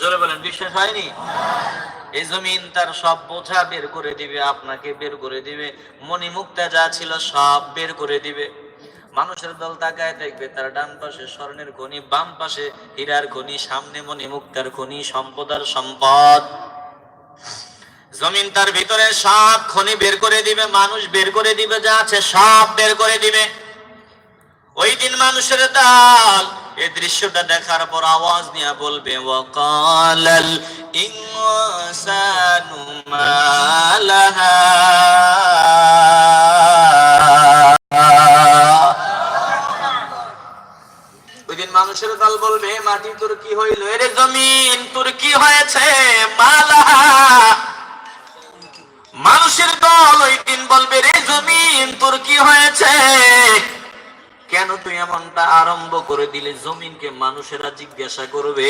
জোরে বলেন, বিশ্বাস হয়নি? এই জমিন তার সব বোঝা বের করে দিবে, আপনাকে বের করে দিবে, মণিমুক্তা যা ছিল সব বের করে দিবে। মানুষের দল তাকায় দেখবে তার ডান পাশে স্বর্ণের খনি, বাম পাশে হীরার খনি, সামনে মণিমুক্তার খনি, সম্পদ আর সম্পদ। জমিন তার ভিতরে সব খনি বের করে দিবে, মানুষ বের করে দিবে, যা আছে সব বের করে দিবে। ওই দিন মানুষের দল এই দৃশ্যটা দেখার পর আওয়াজ নিয়ে বলবে, ওয়াকালাল ইনসানু মালাহা, ওই দিন মানুষের দল বলবে, মাটি তোর কি হইল, এরে জমিন তোর কি হয়েছে, মালাহা। মানুষের দল ওই দিন বলবে, রে জমিন তোর কি হয়েছে, কেন তুই এমনটা আরম্ভ করে দিলে। জমিনকে মানুষেরা জিজ্ঞাসা করবে,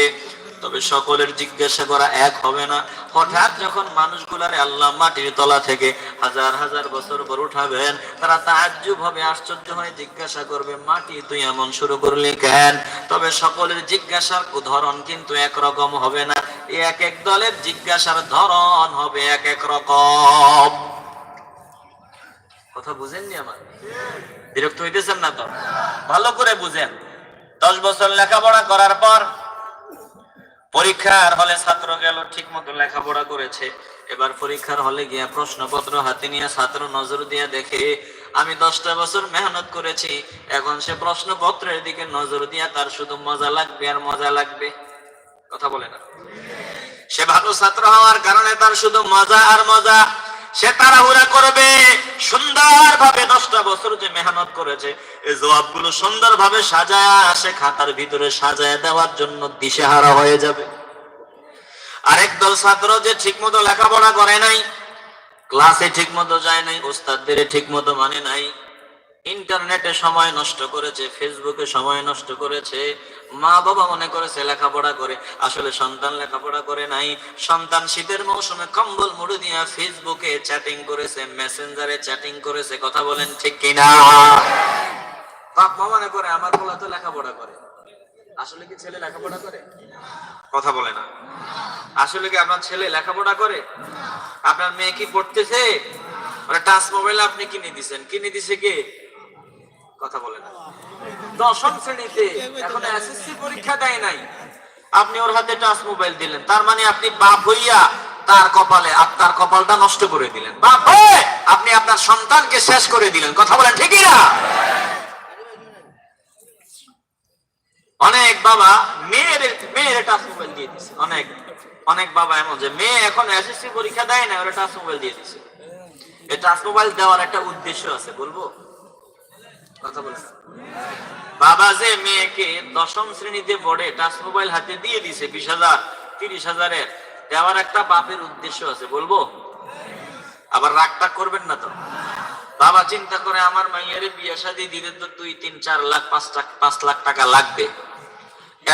তবে সকলের জিজ্ঞাসা করা এক হবে না। হঠাৎ যখন মানুষগুলারে আল্লাহ মাটির তলা থেকে হাজার হাজার বছর পর উঠাবেন, তারা তাজ্জুব হবে, আশ্চর্য হয়ে জিজ্ঞাসা করবে, মাটি তুই এমন শুরু করলি কেন। তবে সকলের জিজ্ঞাসার ধরন কিন্তু একরকম হবে না, এক এক দলের জিজ্ঞাসার ধরন হবে এক এক রকম। কথা বুঝেননি আমার? বিরক্ত হইতেছেন না তো? ভালো করে বুঝেন। 10 বছর লেখাপড়া করার পর পরীক্ষার হলে ছাত্র গেল, ঠিক মতো লেখাপড়া করেছে, এবার পরীক্ষার হলে গিয়া প্রশ্নপত্র হাতে নিয়ে ছাত্র নজর দিয়ে দেখে, আমি 10টা বছর মেহনত করেছি, এখন সে প্রশ্নপত্রের দিকে নজর দিয়া তার শুধু মজা লাগবে আর মজা লাগবে। কথা বলে না? সে ভালো ছাত্র হওয়ার কারণে তার শুধু মজা আর মজা। সে তাড়াহুড়া করবে, সুন্দরভাবে 10টা বছর যে মেহনত করেছে এই জবাবগুলো সুন্দরভাবে সাজায়া সে খাতার ভিতরে সাজায়া দেওয়ার জন্য দিশেহারা হয়ে যাবে। আরেক দল ছাত্র যে ঠিক মতো লেখাপড়া করে নাই, ক্লাসে ঠিক মতো যায় নাই, ওস্তাদদের ঠিক মতো মানে নাই, ইন্টারনেটে সময় নষ্ট করেছে, ফেসবুকে সময় নষ্ট করেছে, মা বাবা মনে করেছে লেখাপড়া করে, আসলে সন্তান লেখাপড়া করে নাই। সন্তান শীতের মৌসুমে কম্বল মুড়ি দিয়ে ফেসবুকে চ্যাটিং করেছে, মেসেঞ্জারে চ্যাটিং করেছে। কথা বলেন ঠিক কিনা? বাপ মা মনে করে আমার পোলা তো লেখাপড়া করে, আসলে কি ছেলে লেখাপড়া করে? কথা বলে না। আসলে কি আপনার ছেলে লেখাপড়া করে? আপনার মেয়ে কি পড়তেছে? টাচ মোবাইল আপনি কিনে দিচ্ছেন, কিনে দিছে কে? কথা বলে না। 10ম শ্রেণীতে, এখন এসএসসি পরীক্ষা দেয় নাই, আপনি ওর হাতে টাচ মোবাইল দিলেন, তার মানে আপনি বাপ হইয়া তার কপালে আপনার কপালটা নষ্ট করে দিলেন। বাপ হয়ে আপনি আপনার সন্তানকে শেষ করে দিলেন। কথা বলেন ঠিকই না? অনেক বাবা মেয়ের টাচ মোবাইল দিয়ে দিচ্ছে, অনেক বাবা এমন যে মেয়ে এখন এসএসসি পরীক্ষা দেয় না, ওরা টাচ মোবাইল দিয়ে দিচ্ছে। এই টাচ মোবাইল দেওয়ার একটা উদ্দেশ্য আছে, বলবো? কথা বলছে বাবা যে মেয়েকে 10ম শ্রেণীতে পড়ে টাচ মোবাইল হাতে দিয়ে দিছে 20,000 30,000-এর, দেওয়ার একটা বাপের উদ্দেশ্য আছে, বলবো? আবার রাগটা করবেন না তো। বাবা চিন্তা করে আমার মাইয়ারে বিয়ে শাদী দিতে তো 2, 3, 4 লাখ 5 লাখ টাকা লাগবে,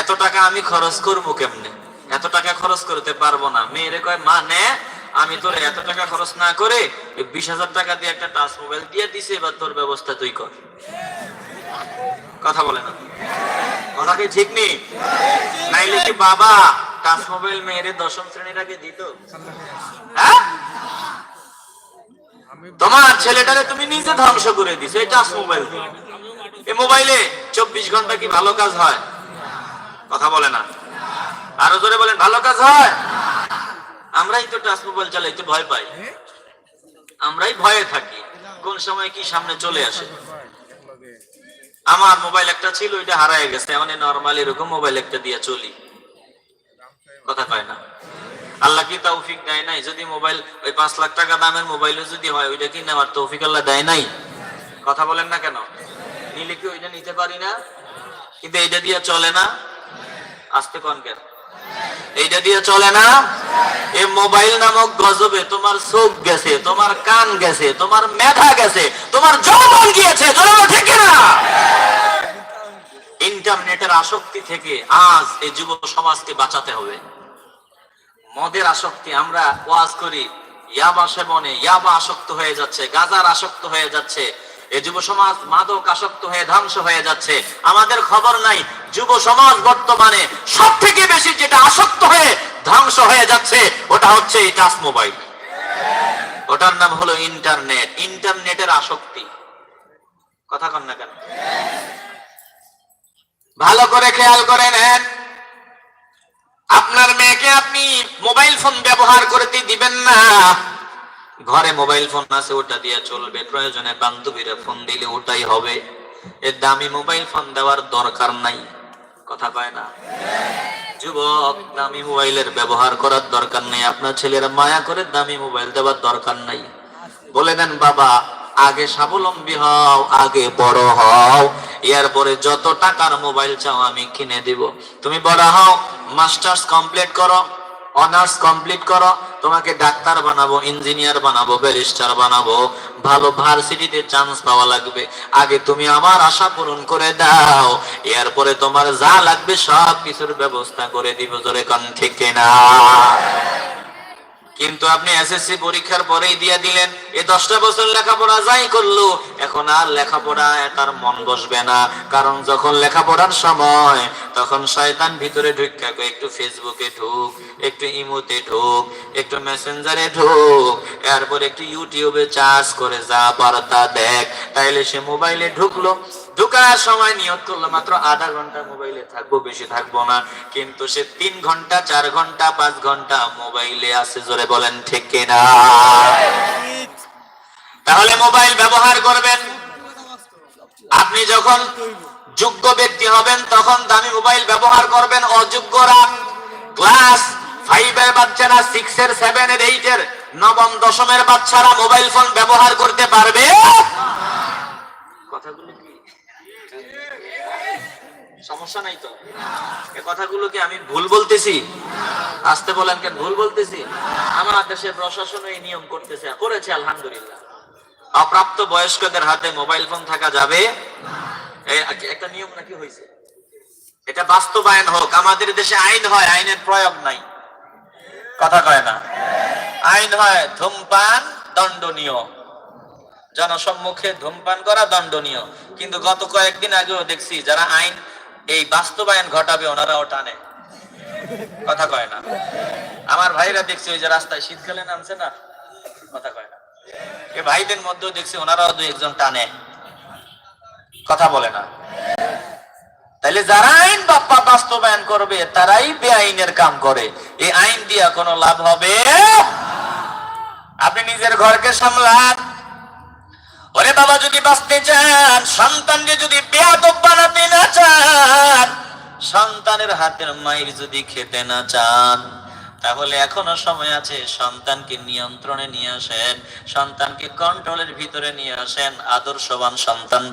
এত টাকা আমি খরচ করবো কেমনে? এত টাকা খরচ করতে পারবো না। মেয়েরে কয়, মা নে, আমি তোর এত টাকা খরচ না করে 20,000 টাকা দিয়ে একটা টাচ মোবাইল দিয়ে দিছি, এবার তোর ব্যবস্থা তুই কর। কথা বলে না? কথা কি ঠিক নেই? নাইলে কি বাবা টাচ মোবাইল মেয়েরে 10ম শ্রেণীর আগে দিত? হ্যাঁ? তোমার ছেলেটারে তুমি নিজে ধ্বংস করে দিছো এই টাচ মোবাইল দিয়ে। এই মোবাইলে 24 ঘন্টা কি ভালো কাজ হয়? কথা বলে না। আরো জোরে বলেন, ভালো কাজ হয়? আমরাই তো টাচ মোবাইল চালাইতে ভয় পাই, আমরাই ভয়ে থাকি, কোন সময় কি সামনে চলে আসে। আমার মোবাইল একটা ছিল, ওইটা হারায় গেছে, মানে নরমাল এরকম মোবাইল একটা দিয়ে চলি। কথা কয় না? আল্লাহ কি তৌফিক দেয় নাই? যদি মোবাইল ওই 5 লাখ টাকা দামের মোবাইলও যদি হয়, ওইটা কি নেওয়ার তৌফিক আল্লাহ দেয় নাই? কথা বলেন না কেন? নিলে কি ওইটা নিতে পারি না? কিন্তু এইটা দিয়ে চলে না। আস্তে কোন কেন? এইটা দিয়ে চলে না। এই মোবাইল নামক গজবে তোমার চোখ গেছে, তোমার কান গেছে, তোমার মেধা গেছে, তোমার যৌবন গিয়েছে। ঠিক না? ইন্টারনেটের আসক্তি থেকে আজ এই যুব সমাজকে বাঁচাতে হবে। মদের আসক্তি, আমরা ওয়াজ করি, ইয়াবা সেবনে ইয়াবা আসক্ত হয়ে যাচ্ছে, গাঁজার আসক্ত হয়ে যাচ্ছে, এই যুব সমাজ মাদক আসক্ত হয়ে ধ্বংস হয়ে যাচ্ছে। আমাদের খবর নাই যুব সমাজ বর্তমানে সব থেকে বেশি যেটা আসক্ত হয়ে যাচ্ছে, ওটা হচ্ছে এই টাচ মোবাইল। ওটার নাম হলো ইন্টারনেট, ইন্টারনেটের আসক্তি। কথা কন না কেন? ভালো করে খেয়াল করে নেন, আপনার মেয়েকে আপনি মোবাইল ফোন ব্যবহার করতে দিবেন না। ঘরে মোবাইল ফোন আছে, ওটা দিয়ে চলবে, প্রয়োজনে বান্ধবীরা ফোন দিলে ওটাই হবে। এর দামি মোবাইল ফোন দেওয়ার দরকার নাই। কথা কয় না? যুবক, দামি মোবাইলের ব্যবহার করার দরকার নেই। আপনার ছেলেরা মায়া করে দামি মোবাইল দেওয়ার দরকার নাই। বলে দেন, বাবা আগে স্বাবলম্বী হও, আগে বড় হও, এরপরে যত টাকার মোবাইল চাও আমি কিনে দিব। তুমি বড় হও, মাস্টার্স কমপ্লিট করো, অনার্স কমপ্লিট করো, তোমাকে ডাক্তার বানাবো, ইঞ্জিনিয়ার বানাবো, ব্যারিস্টার বানাবো, ভালো ভার্সিটিতে চান্স পাওয়া লাগবে। আগে তুমি আমার আশা পূরণ করে দাও, এরপরে তোমার যা লাগবে সব কিছুর ব্যবস্থা করে দিব। জোরে কোন ঠিক কিনা? কিন্তু আপনি এসএসসি পরীক্ষার পরেই দিয়ে দিলেন, এই 10টা বছর লেখাপড়া যাই করলো, এখন আর লেখাপড়া তার মন বসবে না। কারণ যখন লেখাপড়ার সময়, তখন শয়তান ভিতরে ঢুকে, একটু ফেসবুকে ঢুক, একটু ইমোতে ঢুক, একটু মেসেঞ্জারে ঢুক, এরপর একটু ইউটিউবে চার্জ করে যা পার তা দেখ। তাইলে সে মোবাইলে ঢুকলো, ঢুকার সময় নিয়ত করলো মাত্র আধা ঘন্টা মোবাইলে থাকবো, বেশি থাকবো না। কিন্তু সে 3 ঘন্টা, 4 ঘন্টা, 5 ঘন্টা মোবাইলে আছে। জোরে বলেন ঠিক কিনা? তাহলে মোবাইল ব্যবহার করবেন। আপনি যখন যোগ্য ব্যক্তি হবেন তখন দামি মোবাইল ব্যবহার করবেন। অযোগ্যরা, ক্লাস 5 এর বাচ্চারা, 6 এর, 7 এর, 8 এর, নবম দশমের বাচ্চারা মোবাইল ফোন ব্যবহার করতে পারবে। কথাগুলো কি সমস্যা নাই তো? এই কথাগুলো কি আমি ভুল বলতেছি? আসতে বলেন কেন ভুল বলতেছি? আমার দেশের প্রশাসন এই নিয়ম করতেছে, করেছে আলহামদুলিল্লাহ। অপ্রাপ্ত বয়স্কদের হাতে মোবাইল ফোন থাকা যাবে, একটা নিয়ম নাকি হয়েছে, এটা বাস্তবায়ন হোক। আমাদের দেশে আইন হয়, আইনের প্রয়োগ নাই। কথা কয় না? আইন হয় ধূমপান দণ্ডনীয়, জনসম্মুখে ধূমপান করা দণ্ডনীয়। কিন্তু গত কয়েকদিন আগেও দেখছি যারা আইন এই বাস্তবায়ন ঘটাবে ওনারাও টানে। কথা কয় না? আমার ভাইরা দেখছি ওই যে রাস্তায় শীতকালে নামছে না, কথা কয় না, এই ভাইদের মধ্যেও দেখছি ওনারাও 2-1 জন টানে। কথা বলে না? তাইলে যারা আইন বাস্তবায়ন করবে তারাই বেআইনের কাম করে। এই আইন দিয়া কোনো লাভ হবে? আপনি নিজের ঘরকে সামলান। ওরে বাবা, যদি বাঁচতে চান, সন্তানকে যদি বেয়াদব বানাতে না চান, সন্তানের হাতের মাইর যদি খেতে না চান, তাহলে এখনো সময় আছে। সন্তানকে নিয়ন্ত্রণে নিয়ে আসেন, সন্তানকে কন্ট্রোলের ভিতরে নিয়ে আসেন। আদর্শবান সন্তান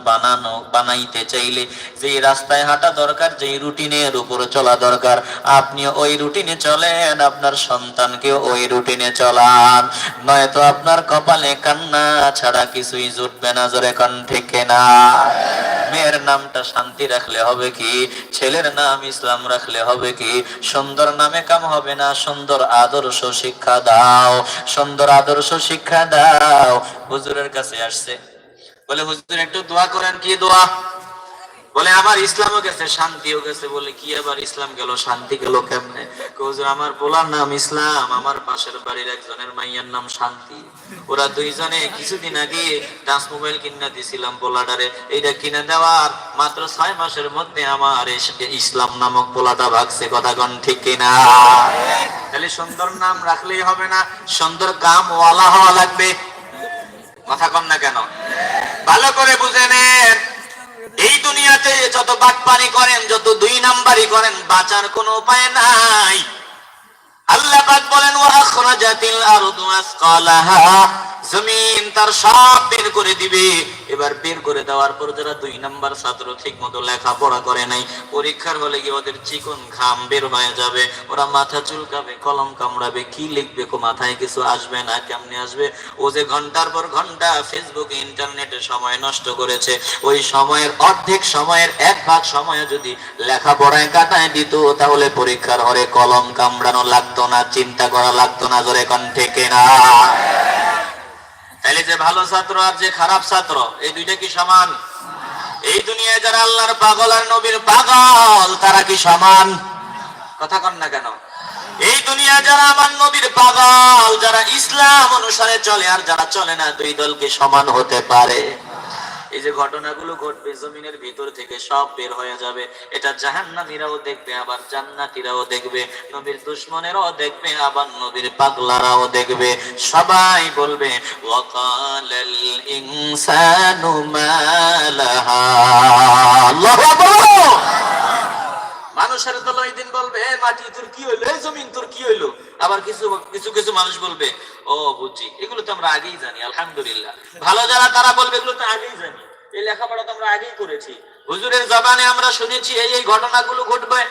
বানাইতে চাইলে যে রাস্তায় হাঁটা দরকার, যে রুটিনের উপর চলা দরকার, আপনি ওই রুটিনে চলেন, আপনার সন্তানকে ওই রুটিনে চলান। নয়তো আপনার কপালে কান্না ছাড়া কিছুই জুটবে না। জোরে কোন ঠিক না? মেয়ের নামটা শান্তি রাখলে হবে কি? ছেলের নাম ইসলাম রাখলে হবে কি? সুন্দর নামে কাম হবে না, সুন্দর আদর্শ শিক্ষা দাও, সুন্দর আদর্শ শিক্ষা দাও। হুজুরের কাছে আসছে, বলে হুজুর একটু দোয়া করেন। কি দোয়া? বলে আমার ইসলামও গেছে, শান্তিও গেছে। বলে কি আবার ইসলাম গেল, শান্তি গেল কেমনে? হুজুর আমার পোলার নাম ইসলাম, আমার পাশের বাড়ির একজনের মাইয়ার নাম শান্তি। ওরা 2 জনে কিছুদিন আগে টাচ মোবাইল কিনা দিছিলাম পোলাডারে। এইটা কিনে দেওয়ার মাত্র 6 মাসের মধ্যে আমার ইসলাম নামক পোলাটা ভাগছে। কথা কোন ঠিক কিনা? তাহলে সুন্দর নাম রাখলেই হবে না, সুন্দর কাম ওয়ালা হওয়া লাগবে। কথা কন না কেন? ভালো করে বুঝে নেন, এই দুনিয়াতে যত বাটপারি করেন, যত 2 নাম্বারি করেন, বাঁচার কোনো উপায় নাই। আল্লাহ পাক বলেন, ওয়া আখরাজাতিল আরদু আসকালাহা, জমিন তার সব বের করে দিবে। এবার বের করে দেওয়ার পর যারা 2 নাম্বার ছাত্র, ঠিক মতো লেখাপড়া করে নাই, পরীক্ষার হলে গিয়ে ওদের চিকন ঘাম বের হয়ে যাবে, ওরা মাথা চুলকাবে, কলম কামড়াবে, কি লিখবে কো মাথায় কিছু আসবে না। কেমনে আসবে? ও যে ঘন্টার পর ঘন্টা ফেসবুকে, ইন্টারনেটে সময় নষ্ট করেছে, ওই সময়ের অর্ধেক সময়ের 1 ভাগ সময় যদি লেখাপড়ায় কাটায় দিত, তাহলে পরীক্ষার হলে কলম কামড়ানো লাগতো না, চিন্তা করা লাগতো না। জোরে কোন ঠিক না? তাহলে যে ভালো ছাত্র আর যে খারাপ ছাত্র, এই দুইটা কি সমান? এই দুনিয়ায় যারা আল্লাহর পাগল আর নবীর পাগল, তারা কি সমান? কথা কন না কেন? এই দুনিয়া যারা আমার নবীর পাগল, যারা ইসলাম অনুসারে চলে আর যারা চলে না, দুই দলকে সমান হতে পারে। এই যে ঘটনাগুলো ঘটবে জমিনের ভিতর থেকে সব বের হয়ে যাবে, এটা জাহান্নামীরাও দেখবে, আবার জান্নাতীরাও দেখবে, নবীর দুশমনেরাও দেখবে, আবার নবীর পাগলারাও দেখবে। সবাই বলবে ওয়াকালাল ইনসানু মা লাহা। আল্লাহু আকবার। মানুষের দল ওই দিন বলবে এ মাটি তোর কি হইলো, এই জমিন তোর কি হইলো। আবার কিছু কিছু কিছু মানুষ বলবে ও বুঝছি, এগুলো তো আমরা আগেই জানি, আলহামদুলিল্লাহ। ভালো যারা তারা বলবে এগুলো তো আগেই জানি, এই লেখাপড়া তো আমরা আগেই করেছি, হুজুরের জবানে আমরা শুনেছি এই এই ঘটনাগুলো ঘটবে।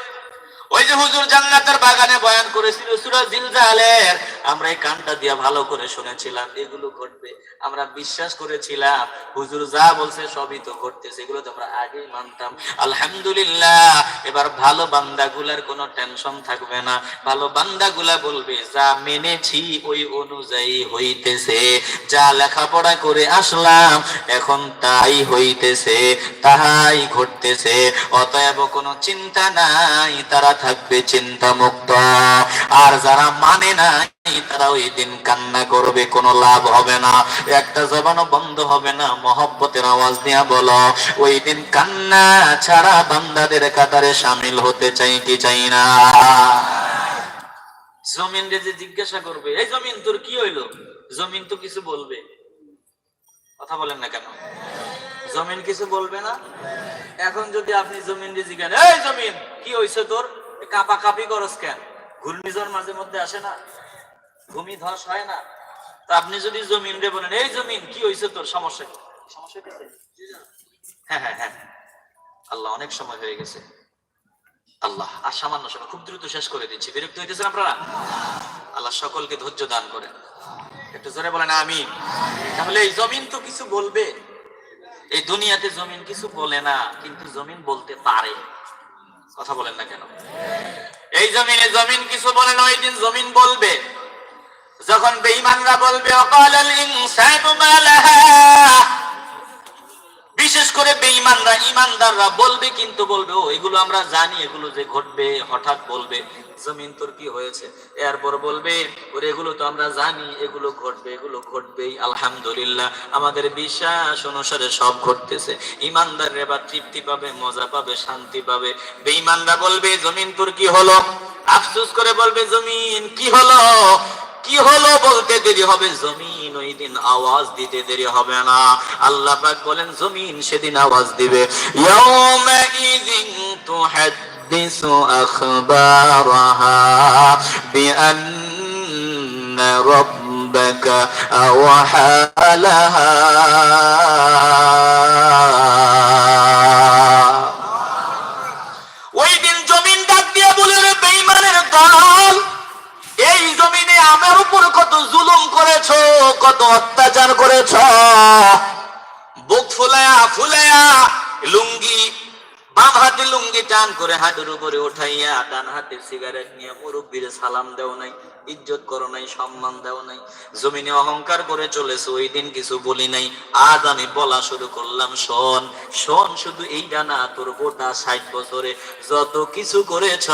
ওই যে হুজুর জান্নাতের বাগানে বয়ান করেছিল সূরা জিলজালের, আমরা এই কানটা দিয়া ভালো করে শুনেছিলাম, এগুলো ঘটবে, আমরা বিশ্বাস করেছিলাম, হুজুর যা বলছে সবই তো ঘটতেছে, এগুলো তো আমরা আগেই মানতাম। আলহামদুলিল্লাহ, এবার ভালো বান্দাগুলার কোনো টেনশন থাকবে না, ভালো বান্দাগুলা বলবে যা মেনেছি ওই অনুযায়ী হইতেছে, যা লেখাপড়া করে আসলাম এখন তাই হইতেছে, তাই ঘটতেছে, অতএব কোনো চিন্তা নাই, তারা থাকবে চিন্তা মুক্ত। আর যারা মানে না তারা ওই দিন কান্না করবে, কোনো লাভ হবে না, একটা জবানও বন্ধ হবে না। মহব্বতের আওয়াজ দিয়া বলো ওই দিন কান্না ছাড়া বান্দাদের কাতারে শামিল হতে চাই কি চাই না? জমিন যে জিজ্ঞাসা করবে এই জমিন তোর কি হইলো, জমিন তো কিছু বলবে, কথা বলেন না কেন? জমিন কিছু বলবে না? এখন যদি আপনি জমিন দিয়ে জিজ্ঞাসা এই জমিন কি হইছে তোর, কাপা কাপি করস কেন, ঘূর্ণিঝড় মাঝে মধ্যে আসে না, ভূমি ধস হয় না, তো আপনি যদি জমিন রে বলেন এই জমিন কি হইছে তোর, সমস্যা কি? সমস্যা কি? হ্যাঁ হ্যাঁ হ্যাঁ, আল্লাহ অনেক সময় হয়ে গেছে, আল্লাহ আর সামান্য সময়, খুব দ্রুত শেষ করে দিচ্ছি, বিরক্ত হইতেছেন আপনারা? আল্লাহ সকলকে ধৈর্য দান করেন, একটু জোরে বলেন আমিন। তাহলে এই জমিন তো কিছু বলবে, এই দুনিয়াতে জমিন কিছু বলে না, কিন্তু জমিন বলতে পারে, কথা বলেন না কেন? এই জমিনে জমিন কিছু বলে না, ওই দিন জমিন বলবে। যখন বেঈমানরা বলবে ওয়াকালাল ইনসানু মা লাহা, বিশেষ করে বেঈমানরা, ইমানদাররা বলবে, কিন্তু বলবে ও এগুলো আমরা জানি, এগুলো যে ঘটবে, হঠাৎ বলবে জমিন তোর কি হয়েছে, এরপর বলবে ওরে এগুলো তো আমরা জানি, এগুলো ঘটবে, এগুলো ঘটবেই, আলহামদুলিল্লাহ আমাদের বিশ্বাস অনুসারে সব ঘটতেছে। ইমানদাররা এবার তৃপ্তি পাবে, মজা পাবে, শান্তি পাবে। বেঈমানরা বলবে জমিন তোর কি হলো, আফসোস করে বলবে জমিন কি হলো, কি হলো বলতে দেরি হবে, জমিন ওই দিন আওয়াজ দিতে দেরি হবে না। আল্লাহ পাক বলেন জমিন সেদিন আওয়াজ দিবে, ইয়াউমা ইযিন তুহাদ্দিসু আখবারাহা বিআন্না রাব্বাকা আওহা লাহা। ওই দিন জমিন ডাক দিয়ে বলে রে বেঈমানের দল, এই জমিনে আমার উপর কত জুলুম করেছো, কত অত্যাচার করেছো, বুক ফুলায়া ফুলায়া লুঙ্গি, বাম হাতে লুঙ্গি টান করে হাতের উপরে উঠাইয়া ডান হাতে সিগারেট নিয়ে মুরব্বীর সালাম দেও নাই, ইজ্জত করো নাই, সম্মান দেও নাই, জমিনে অহংকার করে চলেছে, ওই দিন কিছু বলি নাই। আজ আমি বলা শুরু করলাম, শোন শোন, শুধু এইটা না, তোর গোটা 60 বছরে যত কিছু করেছ,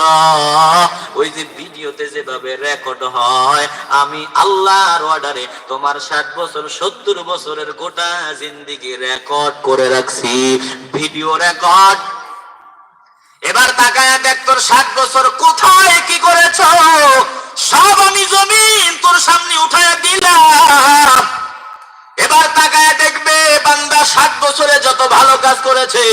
ওই যে ভিডিওতে যেভাবে রেকর্ড হয়, আমি আল্লাহর অর্ডারে তোমার 60 বছর 70 বছরের গোটা জিন্দেগি রেকর্ড করে রাখছি, ভিডিও রেকর্ড। এবার তাকায় দেখ তোর 60 বছর কোথায় কি করেছ, সব আমি জমিন তোর সামনে উঠায় দিলাম। এবার তাকায় দেখবে বান্দা 60 বছরে যত ভালো কাজ করেছে,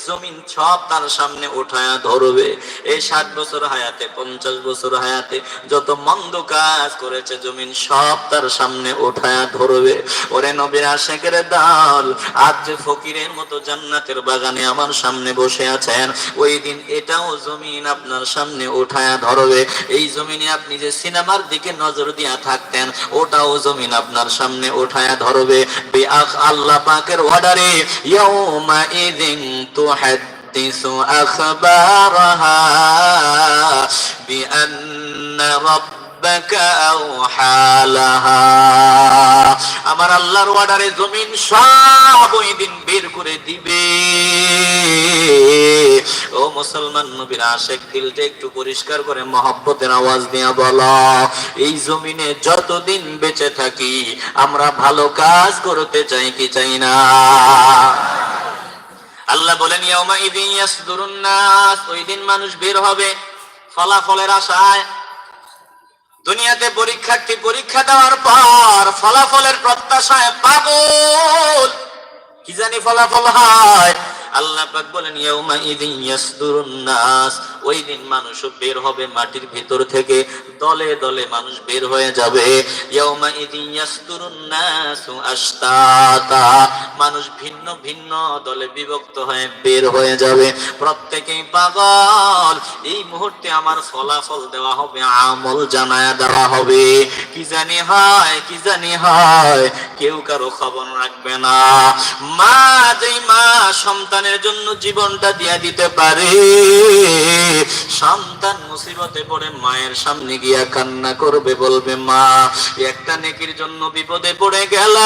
জমিন সব তার সামনে উঠায়া ধরবে। এই 60 বছর হায়াতে, 50 বছর হায়াতে যত মন্দ কাজ করেছে, জমিন সব তার সামনে উঠায়া ধরবে। ওরে নবীর আশিকের দল, আজ যে ফকিরের মতো জান্নাতের বাগানে আমার সামনে বসে আছেন, ওই দিন এটাও জমিন আপনার সামনে উঠায়া ধরবে। এই জমিনে আপনি যে সিনেমার দিকে নজর দিয়া থাকতেন, ওটাও জমিন আপনার সামনে উঠায়া ধরবে। আল্লাহ পাকের অর্ডারে ইয়াউমা ইযিন তুহাদ্দিসু আখবারাহা বিআন্না রাব্বাকা আওহা লাহা। আমার আল্লাহর অর্ডারে জমিন সব ওই দিন বের করে দিবে। ও মুসলমান নবীর আশিক, দিলটা একটু পরিষ্কার করে মহব্বতের আওয়াজ দিয়া বলো, এই জমিনে যতদিন বেঁচে থাকি আমরা ভালো কাজ করতে চাই কি চাই না? আল্লাহ বলেন ইয়াউমা ইযিন ইয়াসদুরুন নাস, ওই দিন মানুষ বের হবে ফলাফলের আশায়। দুনিয়াতে পরীক্ষার্থী পরীক্ষা দেওয়ার পর ফলাফলের প্রত্যাশায় পাগল, কি জানি ফলাফল হয়। আল্লাহ পাক বলেন ইয়াউমা ইযিন ইয়াসদুরুন নাস, ওই দিন মানুষ বের হবে মাটির ভিতর থেকে, দলে দলে মানুষ বের হয়ে যাবে। ইয়াউমা ইযিন ইয়াসদুরুন নাসু আশতাতা, মানুষ ভিন্ন ভিন্ন দলে বিভক্ত হয়ে বের হয়ে যাবে, প্রত্যেকেই পাগল। এই মুহূর্তে আমার ফলাফল দেওয়া হবে, আমল জানায়া দেওয়া হবে। কি জানি হয়, কি জানি হয়, কেউ কারো খবর রাখবে না। মা, যেই মা সন্তানের জন্য জীবনটা দিয়া দিতে পারে, সন্তান মুসিবতে পড়ে মায়ের সামনে গিয়া কান্না করবে, বলবে মা একটা নেকির জন্য বিপদে পড়ে গেলাম,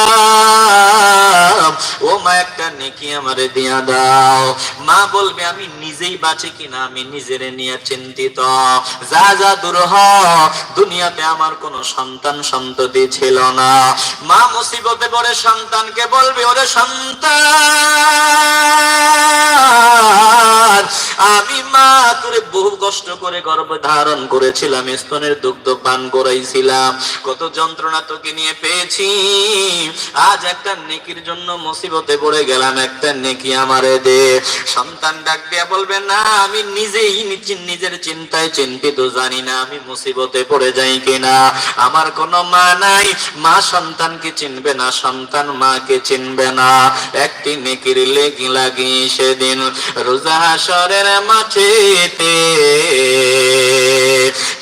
ও মা একটা নেকি আমারে দিয়া দাও। মা বলবে আমি নিজেই বাঁচি কিনা আমি নিজেরে নিয়ে চিন্তিত, যা যা দূর হ, দুনিয়াতে আমার কোনো সন্তান সন্ততি ছিল না। মা মুসিবতে পড়ে সন্তানকে বলবে, ওরে সন্তান, আমি মা তোরে বহু কষ্ট করে গর্ভ ধারণ করেছিলাম, স্তনের দুগ্ধ পান করাইছিলাম, কত যন্ত্রণা তোকে নিয়ে পেয়েছি, আজ একটা নেকির জন্য মুসিবতে পড়ে গেলাম, একটা নেকি আমারে দে। সন্তান ডাক দিয়া বলবে, না আমি নিজেই নিজের চিন্তায় চিন্তিত, জানি না আমি মুসিবতে পড়ে যাই কিনা, আমার কোনো মা নাই, মা সন্তানকে চিনবে না, সন্তান মাকে চিনবে না। একটি নেকির লেগি লাগি সেদিন রোজা হাশরের মাঠেতে,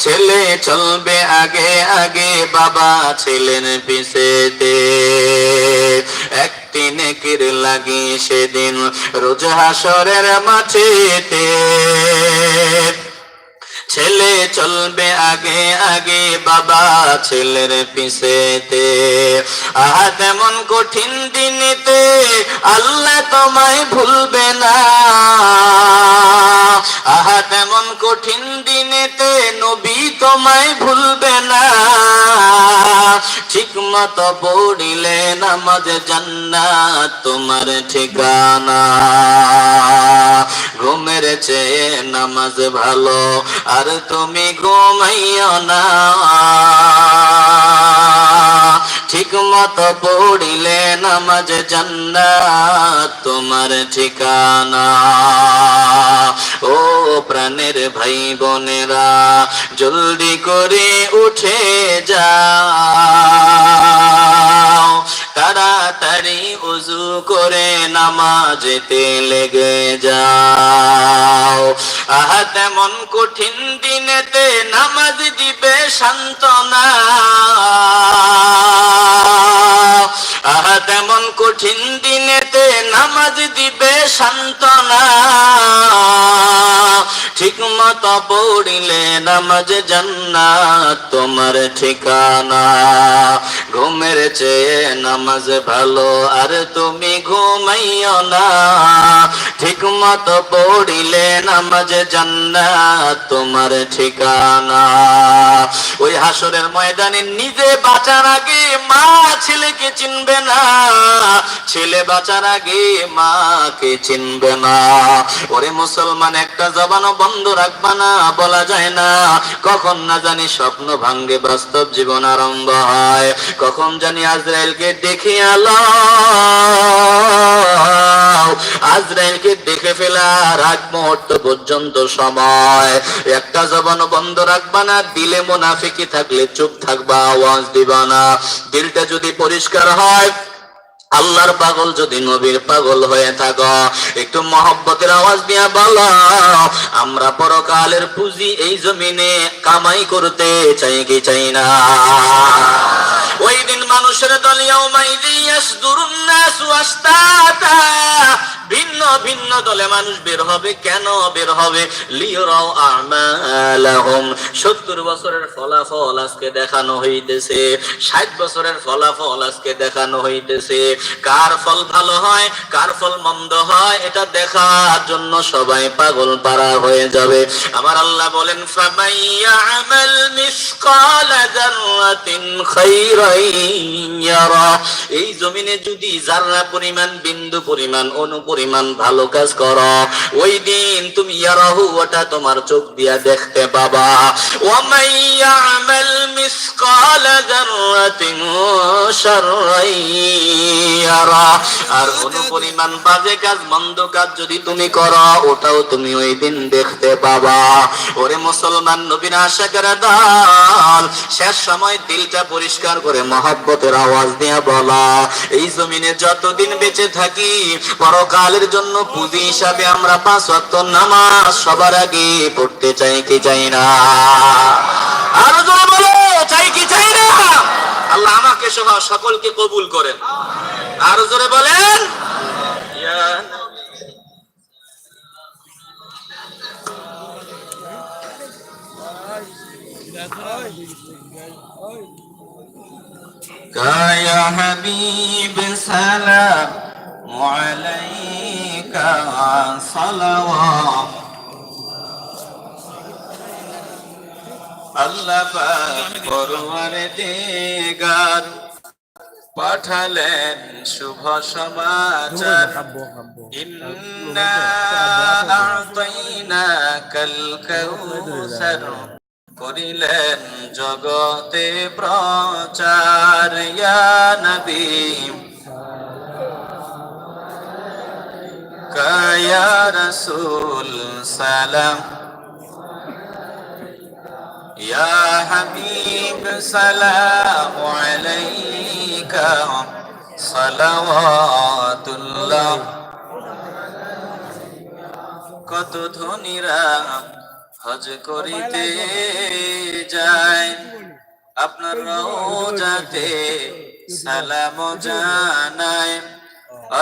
ছেলে চলবে আগে আগে, বাবা ছেলের পিছেতে। একটি নেকির লাগি সেদিন রোজা হাশরের মাঠেতে, ছেলে চলবে আগে আগে, বাবা ছেলের পিছেতে। আহা তেমন কঠিন দিনেতে আল্লাহ তোমায় ভুলবে না, আহা তেমন কঠিন দিনেতে নবী তোমায় ভুলবে না। ঠিক মতো পড়িলে নামাজ জান্নাত তোমার ঠিকানা, ঘুমের চেয়ে নামাজ ভালো আর তুমি ঘুমাইও না। ঠিক মতো পড়িলে নামাজ জান্নাত তোমার ঠিকানা। ও প্রাণের ভাই বোনেরা, জলদি করে উঠে যাও, তাড়াতাড়ি উযু করে নামাজেতে লেগে যাও। আহা তেমন কঠিন দিনেতে নামাজ দিবে সান্ত্বনা, আহা তেমন কঠিন দিনেতে নামাজ দিবে সান্ত্বনা। ঠিক মতো পড়িলে নামাজ জান্নাত তোমার ঠিকানা, ঘুমের চেয়ে নামাজ ভালো আর তুমি ঘুমাইও না। ঠিক মতো পড়িলে নামাজ জান্নাত তোমার ঠিকানা। ওই হাসরের ময়দানে নিজে বাঁচার আগে মা ছেলেকে চিনবে না, ছেলে বাঁচার আগে মাকে চিনবে না। ওরে মুসলমান, একটা জবানও বন্ধ রাখবা না, বলা যায় না কখন না জানি স্বপ্ন ভাঙ্গে বাস্তব জীবন আরম্ভ হয়, কখন জানি আজরাইলকে দেখে আলো, আজরাইলকে দেখে ফেলার আগ মুহূর্ত পর্যন্ত সময়। একটা জবান বন্ধ রাখবা না, দিলে মুনাফিকি থাকলে চুপ থাকবা, আওয়াজ দিবা না। দিলটা যদি পরিষ্কার হয়, আল্লাহর পাগল যদি নবীর পাগল হয়ে থাকো, একটু মহব্বতের আওয়াজ দিয়া বলো, আমরা পরকালের পুঁজি এই জমিনে কামাই করতে চাই কি চাই না? ওই দিন মানুষের দল ইয়াউমাইযি ইয়াসদুরুন নাসু আশতাতা, ভিন্ন ভিন্ন দলে মানুষ বের হবে। কেন বের হবে? লিয়ারাউ আমালাহুম, 70 বছরের ফলাফল আজকে দেখানো হইতেছে, 60 বছরের ফলাফল আজকে দেখানো হইতেছে। কার ফল ভালো হয়, কার ফল মন্দ হয়, এটা দেখার জন্য সবাই পাগল পারা হয়ে যাবে। আমার আল্লাহ বলেন, ফামাইয়ামাল মিসকালা যাররাতিন খাইরান ইয়ারা, এই জমিনে যদি যারা পরিমাণ, বিন্দু পরিমাণ, অণু পরিমাণ ভালো কাজ করো, ওই দিন তুমি ইয়ারাহু, ওটা তোমার চোখ দিয়া দেখতে পাবা। ওয়া মাইয়ামাল মিসকালা যাররাতিন শাররান ইয়ারা, আর অণু পরিমাণ বাজে কাজ, মন্দ কাজ যদি তুমি করো, ওটাও তুমি ওই দিন দেখতে পাবা। ওরে মুসলমান, নবীর আশিকের দল, শেষ সময় দিলটা পরিষ্কার করে মহব্বতের আওয়াজ দিয়া বলা, এই জমিনে যতদিন বেঁচে থাকি পরকালের জন্য পুঁজি হিসাবে আমরা 5 ওয়াক্ত নামাজ সবার আগে পড়তে চাই কি চাই না? আরো জোরে বলো, চাই কি চাই না? আল্লাহ আমাকে সহ সকলকে কবুল করেন। আরো জোরে বলেন, ইয়া يا حبيب سلام عليك صلوات আল্লাহ পাক পরওয়ারদিগার পাঠালেন শুভ সমাচার, ইন্না আ'তাইনাকাল কাউসার, করিলেন জগতে প্রচার। ইয়া নবী ইয়া রাসূল সালাম, ইয়া হাবিব সালাম আলাইকা সালাওয়াতুল্লাহ। কত ধনীরা হজ করিতে যায়, আপনার রওজাতে সালাম জানায়,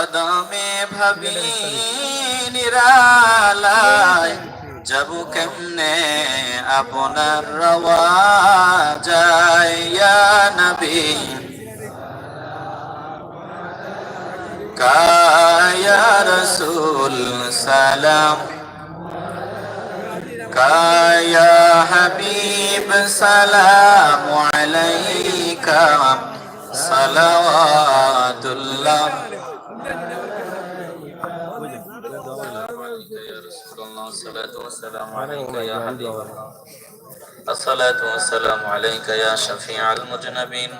অদমে ভাবি নিরালায়, যাব কেমনে আপনার রওজায়। ইয়া নবী ইয়া রাসূল সালাম, ইয়া হাবিব সালাম আলাইকা সালাওয়াতুল্লাহ। الصلاة والسلام عليك يا حبيب الله، الصلاة والسلام عليك يا شفيع المذنبين،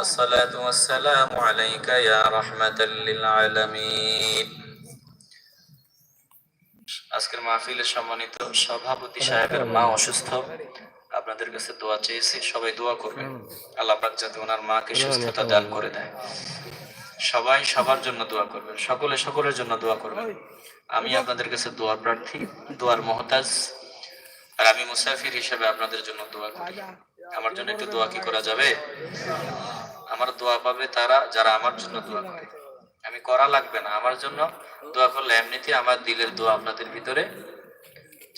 الصلاة والسلام عليك يا رحمة للعالمين। আজকের মাহফিলের সম্মানিত সভাপতি সাহেবের মা অসুস্থ, আপনাদের কাছে দোয়া চেয়েছি, সবাই দোয়া করবেন আল্লাহ পাক যাতে ওনার মাকে সুস্থতা দান করে দেয়। সবাই সবার জন্য দোয়া করবেন, সকলে সকলের জন্য দোয়া করবেন। আমি আপনাদের কাছে দোয়া প্রার্থী, দোয়ার মহতাজ, আর আমি মুসাফির হিসেবে আপনাদের জন্য দোয়া করি। আমার জন্য একটু দোয়া কি করা যাবে? আমার দোয়া পাবে তারা যারা আমার জন্য দোয়া করে। আমি করা লাগবে না, আমার জন্য দোয়া করলে এমনিতেই আমার দিলের দোয়া আপনাদের ভিতরে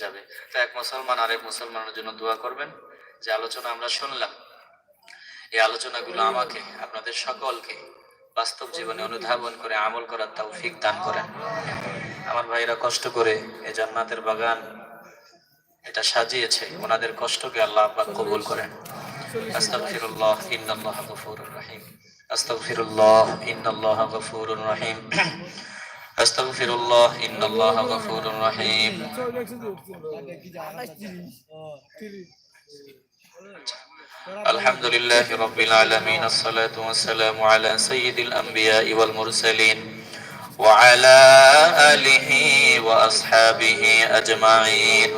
যাবে। তো এক মুসলমান আরেক মুসলমানের জন্য দোয়া করবেন। যে আলোচনা আমরা শুনলাম, এই আলোচনাগুলো আমাকে, আপনাদের সকলকে বাস্তব জীবনে অনুধাবন করে আমল করার তৌফিক দান করেন। আমার ভাইরা কষ্ট করে এই জান্নাতের বাগান এটা সাজিয়েছে, ওনাদের কষ্টকে আল্লাহ পাক কবুল করেন। আস্তাগফিরুল্লাহ ইন্নাল্লাহা গফুরুর রহিম, আস্তাগফিরুল্লাহ ইন্নাল্লাহা গফুরুর রহিম, আস্তাগফিরুল্লাহ ইন্নাল্লাহা গফুরুর রহিম। আলহামদুলিল্লাহি রাব্বিল আলামিন, আসসালাতু ওয়াসসালামু আলা সাইয়্যিদিল আমবিয়া ওয়াল মুরসালিন ওয়া আলা আলিহি ওয়া আসহাবিহি আজমাইন।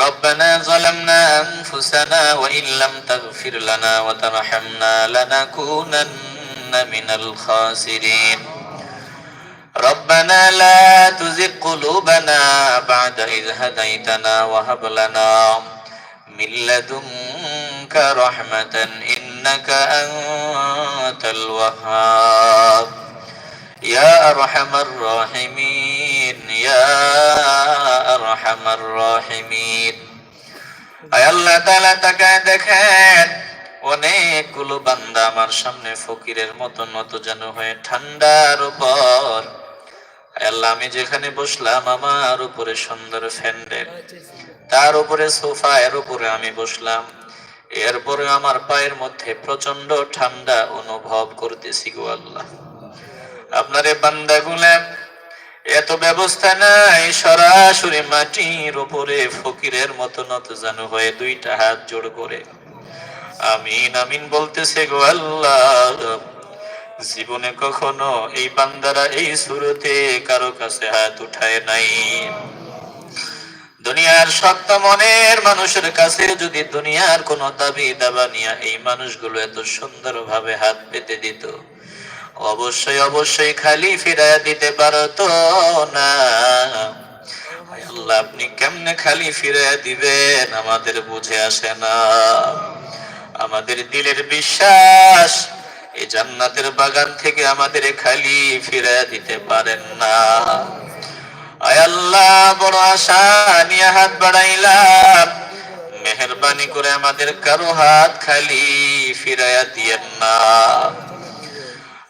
ربنا ظلمنا أنفسنا وإن لم تغفر لنا وترحمنا لنكونن من الخاسرين. ربنا لا تزغ قلوبنا بعد إذ هديتنا وهب لنا من لدنك رحمة ইন্নাকা আনতাল ওয়াহ্হাব ইয়া আরহামার রাহিমিন ইয়া আরহামার রাহিমিন। আয় আল্লাহ তাআলা তাকায় দেখেন অনেকগুলো বান্দা আমার সামনে ফকিরের মতো নত যেন হয়ে ঠান্ডার উপর। আয় আল্লাহ আমি যেখানে বসলাম আমার উপরে সুন্দর ফ্যান্ডেল, তার উপরে সোফা, এর উপরে আমি বসলাম, এরপরে আমার পায়ের মধ্যে প্রচন্ড ঠান্ডা অনুভব করতেছি গো আল্লাহ। আপনার এই বান্দাগুলা এত ব্যবস্থা নাই, সরাসরি মাটির উপরে ফকিরের মতো নত যেন হয়ে দুইটা হাত জোড় করে আমিন আমিন বলতেছে গো আল্লাহ। জীবনে কখনো এই বান্দারা এই সুরতে কারো কাছে হাত উঠায় নাই। দুনিয়ার শক্ত মনের মানুষের কাছে যদি দুনিয়ার কোন দাবি দাবা নিয়ে এই মানুষগুলো এত সুন্দর ভাবে হাত পেতে দিত, অবশ্যই অবশ্যই খালি ফিরাইয়া দিতে পারতো না। আল্লাহ আপনি কেমনে খালি ফিরাইয়া দিবেন আমাদের বুঝে আসে না। আমাদের দিলের বিশ্বাস এই জান্নাতের বাগান থেকে আমাদের খালি ফিরাইয়া দিতে পারেন না। আয় আল্লাহ বড় আশা নিয়ে হাত বাড়াইলাম, মেহেরবানি করে আমাদের কারো হাত খালি ফিরাইয়া দিয়েন না।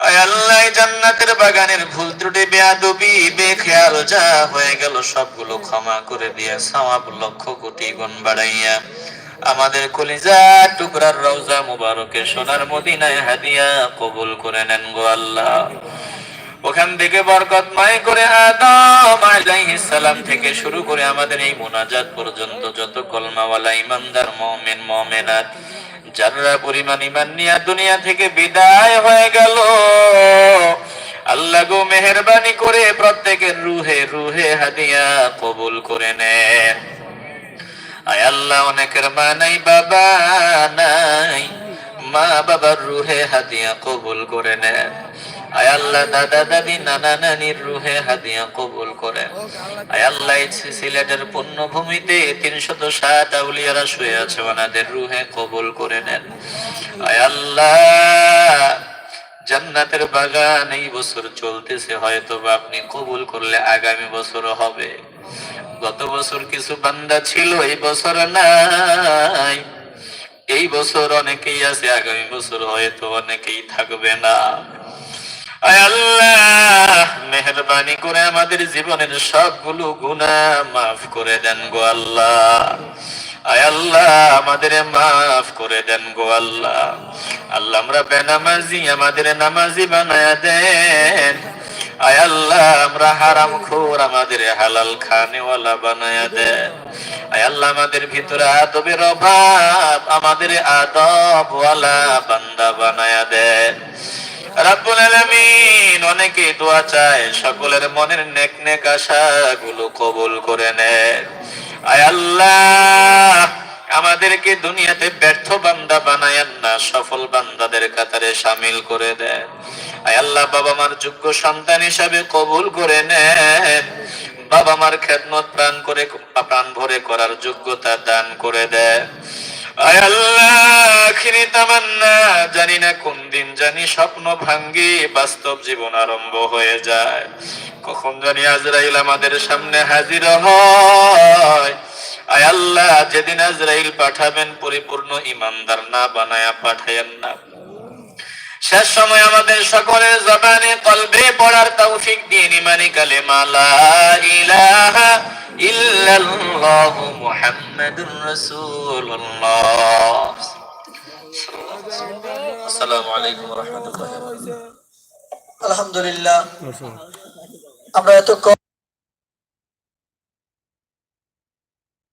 আয় আল্লাহ জান্নাতের বাগানের ভুল ত্রুটি বেয়াদবি বেখেয়াল যা হয়ে গেল সবগুলো ক্ষমা করে দিয়ে সওয়াব লক্ষ কোটি গুণ বাড়াইয়া আমাদের কলিজা টুকরার রওজা মুবারকে সোনার মদিনায় হাদিয়া কবুল করে নেন গো আল্লাহ। ওখান থেকে বরকতময় করে আদম আলাইহিস সালাম থেকে শুরু করে আমাদের এই মুনাজাত পর্যন্ত যত কলমাওয়ালা ইমানদার মুমিন মুমিনাত যারা পরিমাণ ঈমান নিয়ে দুনিয়া থেকে বিদায় হয়ে গেল, আল্লাহ গো মেহেরবানি করে প্রত্যেকের রুহে রুহে হাদিয়া কবুল করে নেন। আয় আল্লাহ অনেকের মা নাই বাবা নাই, মা বাবার রুহে হাদিয়া কবুল করে নেন। আয় আল্লাহ দাদা দাদি নানা নানির রুহে হাদিয়া কবুল করেন। আয় আল্লাহ সিলেটের পুণ্যভূমিতে ৩৬০ আউলিয়ারা শুয়ে আছে, ওনাদের রুহে কবুল করে নেন। আয় আল্লাহ জান্নাতের বাগান এই বছর চলতেছে, হয়তো বা আপনি কবুল করলে আগামী বছর হবে। গত বছর কিছু বান্দা ছিল, এই বছর নাই। এই বছর অনেকেই আছে, আগামী বছর হয়তো অনেকেই থাকবে না। আয় আল্লাহ মেহেরবানি করে আমাদের জীবনের সবগুলো গুনাহ মাফ করে দেন গো আল্লাহ। আয় আল্লাহ আমাদের মাফ করে দেন গো আল্লাহ। আল্লাহ আমরা বেনামাজি, আমাদের নামাজি বানায়া দেন। আয় আল্লাহ আমরা হারামখোর, আমাদের হালাল খানেওয়ালা বানায়া দেন। আয় আল্লাহ আমাদের ভিতরে আদবের অভাব, আমাদের আদবওয়ালা বান্দা বানায়া দেন। রাব্বুল আলামিন অনেকে দোয়া চায়, সকলের মনের নেক নেক আশাগুলো কবুল করে নেন। আয় আল্লাহ আমাদেরকে দুনিয়াতে ব্যর্থ বান্দা বানায়েন না, সফল বান্দাদের কাতারে শামিল করে দেন। আয় আল্লাহ বাবা মার যোগ্য সন্তান হিসাবে কবুল করে নেন। বাবা মার খেদমত প্রাণ ভরে করার যোগ্যতা দান করে দেন। আয় আল্লাহ আখিরি তামান্না, জানি না কোন দিন জানি স্বপ্ন ভাঙ্গি বাস্তব জীবন আরম্ভ হয়ে যায়, কখন জানি আজরাইল আমাদের সামনে হাজির হয়। আয় আল্লাহ যেদিন আজরাইল পাঠাবেন পরিপূর্ণ ঈমানদার না বানায়া পাঠায়েন না। শেষ সময় আমাদের সকলের জবানে কলবে পড়ার তৌফিক দিন ইমানি কালেমা লা ইলাহা ইল্লাল্লাহু মুহাম্মাদুর রাসূলুল্লাহ। আসসালামু আলাইকুম ওয়া রাহমাতুল্লাহি ওয়া বারাকাতুহু। আলহামদুলিল্লাহ আমরা এত